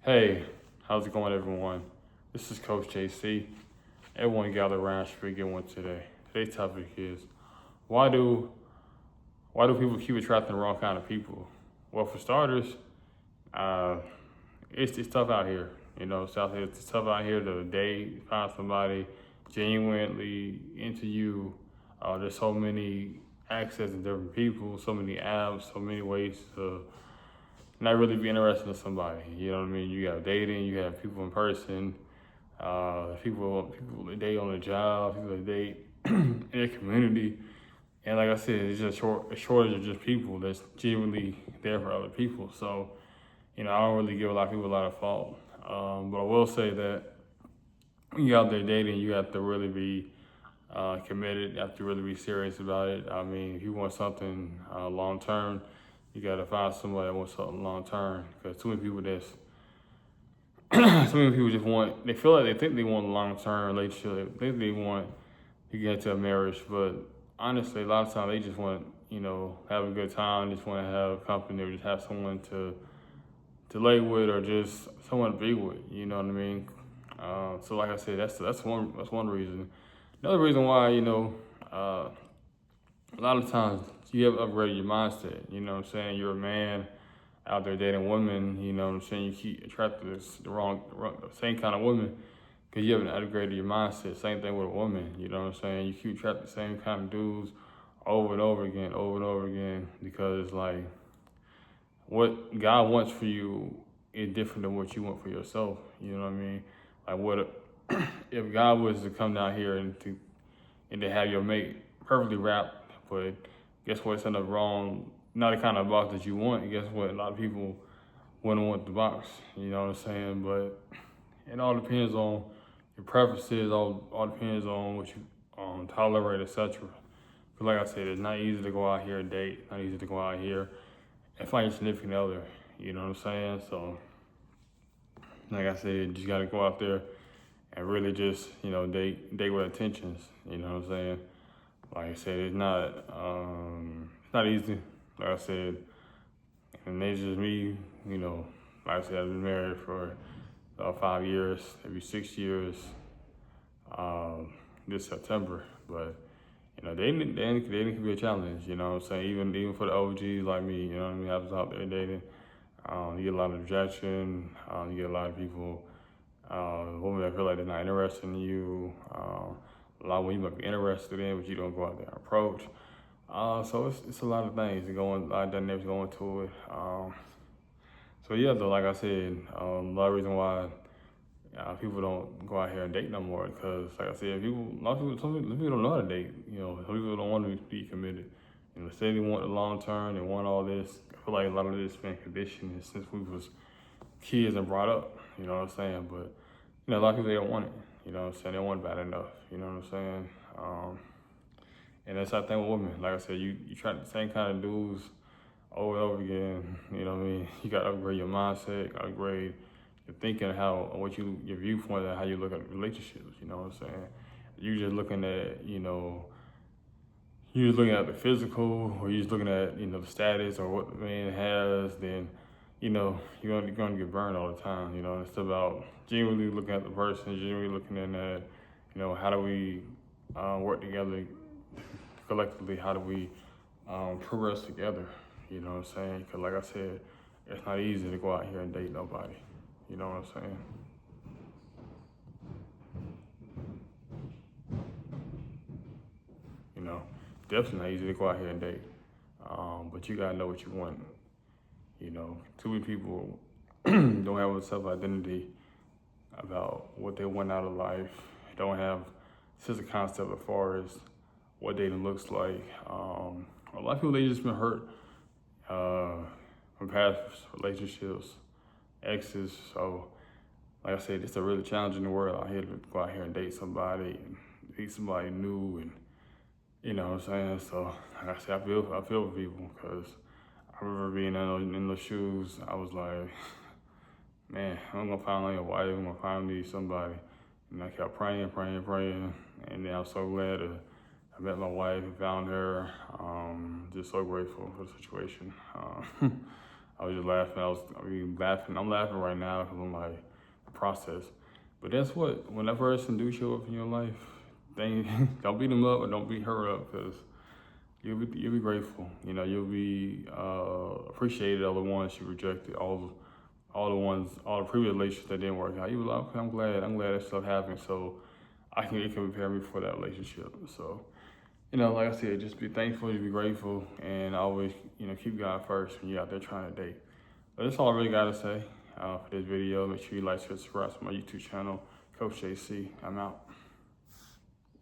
Hey, how's it going, everyone? This is Coach JC. Everyone gather around should we get one today. Today's topic is why do why do people keep attracting the wrong kind of people? Well, for starters, uh, it's tough out here. It's tough out here to date, find somebody genuinely into you. There's so many access to different people, so many apps, so many ways to not really be interested in somebody. You know what I mean? You got dating, you have people in person, people that date on the job, people that date in their community. And like I said, it's just a shortage of just people that's genuinely there for other people. So, I don't really give a lot of people a lot of fault. But I will say that when you're out there dating, you have to really be committed. You have to really be serious about it. I mean, if you want something long term, you got to find somebody that wants something long term. Because too many people just want, they feel like they think they want a long term relationship. They think they want to get into a marriage. But honestly, a lot of times they just want, have a good time, just want to have company or just have someone to lay with or just someone to be with. You know what I mean? So like I said, that's one reason. Another reason why, a lot of times you have upgraded your mindset. You know what I'm saying? You're a man out there dating women. You know what I'm saying? You keep attracting the same kind of women because you haven't upgraded your mindset. Same thing with a woman. You know what I'm saying? You keep attracting the same kind of dudes over and over again because like what God wants for you is different than what you want for yourself. You know what I mean? Like what if God was to come down here and to have your mate perfectly wrapped, but guess what? It's in the wrong, not the kind of box that you want. And guess what? A lot of people wouldn't want the box. You know what I'm saying? But it all depends on your preferences. All depends on what you tolerate, etc. But like I said, it's not easy to go out here and date. Not easy to go out here and find your significant other. You know what I'm saying? So, like I said, you just gotta go out there and really just date with intentions. You know what I'm saying? Like I said, it's not easy. Like I said, and it's just me. Like I said, I've been married for about 5 years, maybe 6 years. This September, but dating can be a challenge. You know what I'm saying? Even for the OGs like me, you know what I mean? I was out there dating. You get a lot of rejection. You get a lot of people, women that feel like they're not interested in you. A lot of women you might be interested in, but you don't go out there and approach. So it's a lot of things going, a lot of dynamics going to it. So yeah, though, like I said, a lot of reason why people don't go out here and date no more because, like I said, some people don't know how to date. Some people don't want to be committed. Say they want the long term, they want all this. I feel like a lot of this been conditioned since we was kids and brought up. You know what I'm saying? But a lot of people they don't want it. You know what I'm saying? They don't want it bad enough. You know what I'm saying? And that's the thing with women. Like I said, you try the same kind of dudes over and over again. You know what I mean? You got to upgrade your mindset, got to upgrade your thinking, your viewpoint, and how you look at relationships. You know what I'm saying? You just looking at, you're just looking at the physical, or you're just looking at, the status or what the man has, then, you're going to get burned all the time. It's about genuinely looking at the person, genuinely looking at, how do we work together collectively? How do we progress together? You know what I'm saying? Because like I said, it's not easy to go out here and date nobody. You know what I'm saying? You know, definitely not easy to go out here and date. But you gotta know what you want. Too many people don't have a self-identity about what they want out of life. Don't have sense of concept as far as what dating looks like. A lot of people, they just been hurt from past relationships, exes. So, like I said, it's a really challenging world out here to go out here and date somebody and meet somebody new, and you know what I'm saying. So, like I said, I feel for people because I remember being in those shoes. I was like, man, I'm gonna find like a wife. I'm gonna find me somebody, and I kept praying, and then I was so glad I met my wife and found her. Just so grateful for the situation. I was just laughing. I'm laughing right now because I'm like, the process. But that's what, when that person do show up in your life, don't beat them up or don't beat her up, because you'll be grateful. You know, you'll be appreciated all the ones you rejected, all the previous relationships that didn't work out. You were like, okay, I'm glad that stuff happened, so it can prepare me for that relationship. So, you know, like I said, just be thankful, just be grateful, and always, you know, keep God first when you're out there trying to date. But that's all I really got to say for this video. Make sure you like, subscribe to my YouTube channel, Coach JC. I'm out.